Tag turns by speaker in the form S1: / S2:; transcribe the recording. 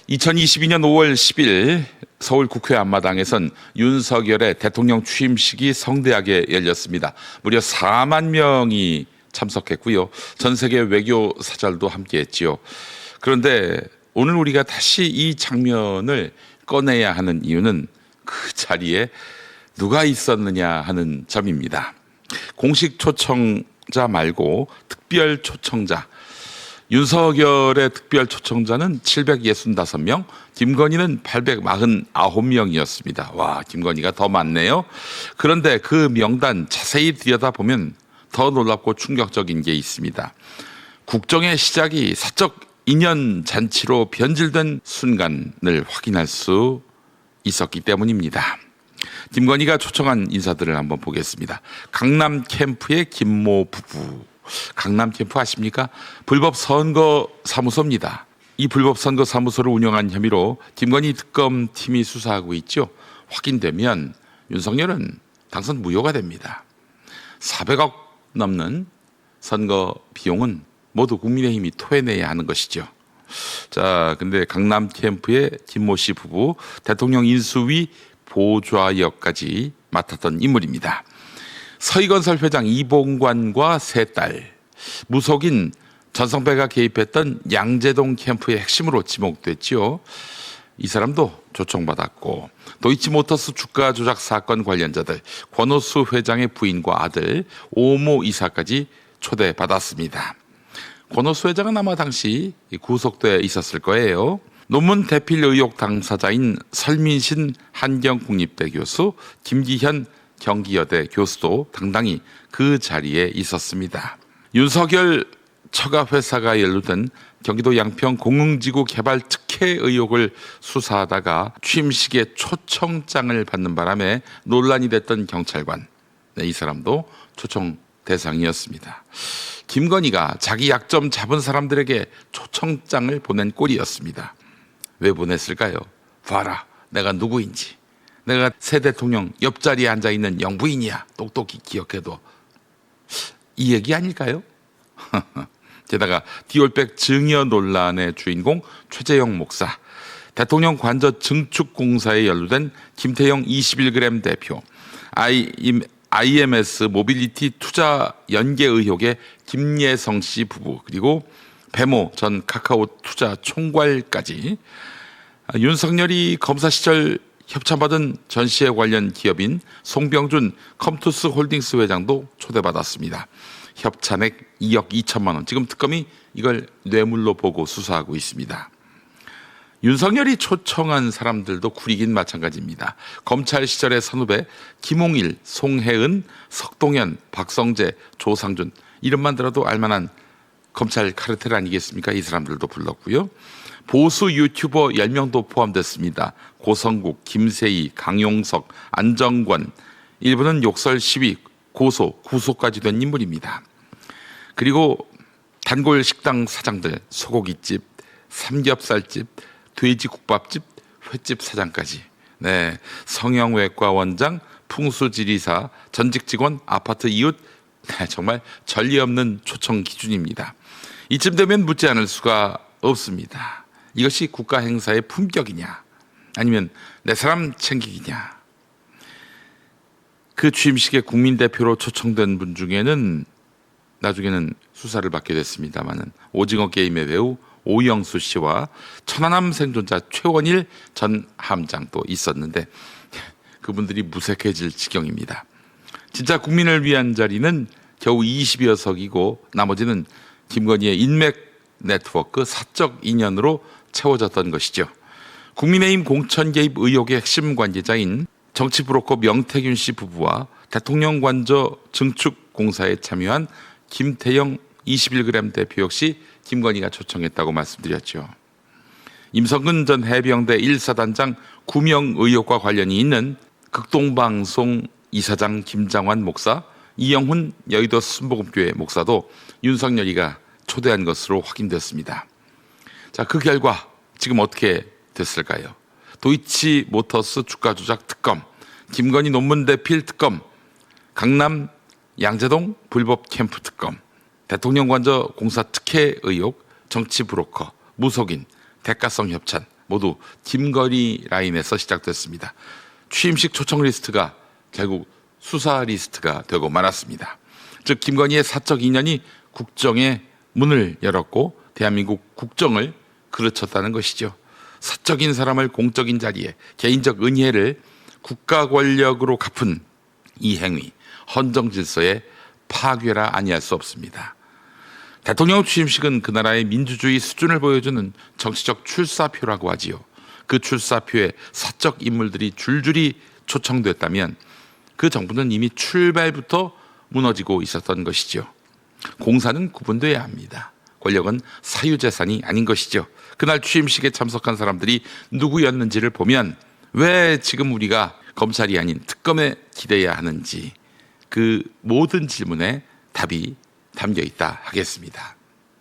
S1: 2022년 5월 10일 서울 국회 앞마당에선 윤석열의 대통령 취임식이 성대하게 열렸습니다. 무려 4만 명이 참석했고요. 전 세계 외교 사절도 함께했지요. 그런데 오늘 우리가 다시 이 장면을 꺼내야 하는 이유는 그 자리에 누가 있었느냐 하는 점입니다. 공식 초청자 말고 특별 초청자. 윤석열의 특별 초청자는 765명, 김건희는 849명이었습니다. 와, 김건희가 더 많네요. 그런데 그 명단 자세히 들여다보면 더 놀랍고 충격적인 게 있습니다. 국정의 시작이 사적 인연 잔치로 변질된 순간을 확인할 수 있었기 때문입니다. 김건희가 초청한 인사들을 한번 보겠습니다. 강남 캠프의 김모 부부. 강남 캠프 아십니까? 불법 선거 사무소입니다. 이 불법 선거 사무소를 운영한 혐의로 김건희 특검팀이 수사하고 있죠. 확인되면 윤석열은 당선 무효가 됩니다. 400억 넘는 선거 비용은 모두 국민의힘이 토해내야 하는 것이죠. 자, 근데 강남 캠프의 김모 씨 부부 대통령 인수위 보좌역까지 맡았던 인물입니다. 서희건설 회장 이봉관과 세 딸, 무속인 전성배가 개입했던 양재동 캠프의 핵심으로 지목됐지요. 이 사람도 초청받았고 도이치모터스 주가 조작 사건 관련자들 권오수 회장의 부인과 아들 오모 이사까지 초대받았습니다. 권오수 회장은 아마 당시 구속돼 있었을 거예요. 논문 대필 의혹 당사자인 설민신 한경국립대 교수, 김기현 경기여대 교수도 당당히 그 자리에 있었습니다. 윤석열 처가 회사가 연루된 경기도 양평 공흥지구 개발 특혜 의혹을 수사하다가 취임식에 초청장을 받는 바람에 논란이 됐던 경찰관, 이 사람도 초청 대상이었습니다. 김건희가 자기 약점 잡은 사람들에게 초청장을 보낸 꼴이었습니다. 왜 보냈을까요? 봐라, 내가 누구인지. 내가 새 대통령 옆자리에 앉아있는 영부인이야. 똑똑히 기억해둬. 이 얘기 아닐까요? 게다가 디올백 증여 논란의 주인공 최재형 목사, 대통령 관저 증축공사에 연루된 김태형 21g 대표, IMS 모빌리티 투자 연계 의혹의 김예성 씨 부부, 그리고 배모 전 카카오 투자 총괄까지 윤석열이 검사 시절 협찬받은 전시회 관련 기업인 송병준 컴투스 홀딩스 회장도 초대받았습니다. 협찬액 2억 2천만 원. 지금 특검이 이걸 뇌물로 보고 수사하고 있습니다. 윤석열이 초청한 사람들도 구리긴 마찬가지입니다. 검찰 시절의 선후배 김홍일, 송혜은, 석동현, 박성재, 조상준, 이름만 들어도 알만한 검찰 카르텔 아니겠습니까? 이 사람들도 불렀고요. 보수 유튜버 10명도 포함됐습니다. 고성국, 김세희, 강용석, 안정권, 일부는 욕설 시위, 고소, 구속까지 된 인물입니다. 그리고 단골 식당 사장들, 소고기집, 삼겹살집, 돼지국밥집, 횟집 사장까지. 네, 성형외과 원장, 풍수지리사, 전직 직원, 아파트 이웃, 네, 정말 전례 없는 초청 기준입니다. 이쯤 되면 묻지 않을 수가 없습니다. 이것이 국가 행사의 품격이냐, 아니면 내 사람 챙기기냐. 그 취임식에 국민대표로 초청된 분 중에는 나중에는 수사를 받게 됐습니다마는 오징어 게임의 배우 오영수 씨와 천안함 생존자 최원일 전 함장도 있었는데 그분들이 무색해질 지경입니다. 진짜 국민을 위한 자리는 겨우 20여 석이고 나머지는 김건희의 인맥 네트워크 사적 인연으로 채워졌던 것이죠. 국민의힘 공천 개입 의혹의 핵심 관계자인 정치 브로커 명태균 씨 부부와 대통령 관저 증축 공사에 참여한 김태형 21g 대표 역시 김건희가 초청했다고 말씀드렸죠. 임성근 전 해병대 1사단장 구명 의혹과 관련이 있는 극동방송 이사장 김장환 목사, 이영훈 여의도 순복음교회 목사도 윤석열이가 초대한 것으로 확인됐습니다. 자, 그 결과 지금 어떻게 됐을까요? 도이치모터스 주가 조작 특검, 김건희 논문 대필 특검, 강남 양재동 불법 캠프 특검, 대통령 관저 공사 특혜 의혹, 정치 브로커, 무속인, 대가성 협찬, 모두 김건희 라인에서 시작됐습니다. 취임식 초청 리스트가 결국 수사 리스트가 되고 말았습니다. 즉 김건희의 사적 인연이 국정의 문을 열었고 대한민국 국정을 그르쳤다는 것이죠. 사적인 사람을 공적인 자리에 개인적 은혜를 국가 권력으로 갚은 이 행위, 헌정 질서의 파괴라 아니할 수 없습니다. 대통령 취임식은 그 나라의 민주주의 수준을 보여주는 정치적 출사표라고 하지요. 그 출사표에 사적 인물들이 줄줄이 초청됐다면 그 정부는 이미 출발부터 무너지고 있었던 것이죠. 공사는 구분돼야 합니다. 권력은 사유재산이 아닌 것이죠. 그날 취임식에 참석한 사람들이 누구였는지를 보면 왜 지금 우리가 검찰이 아닌 특검에 기대야 하는지 그 모든 질문에 답이 담겨 있다 하겠습니다.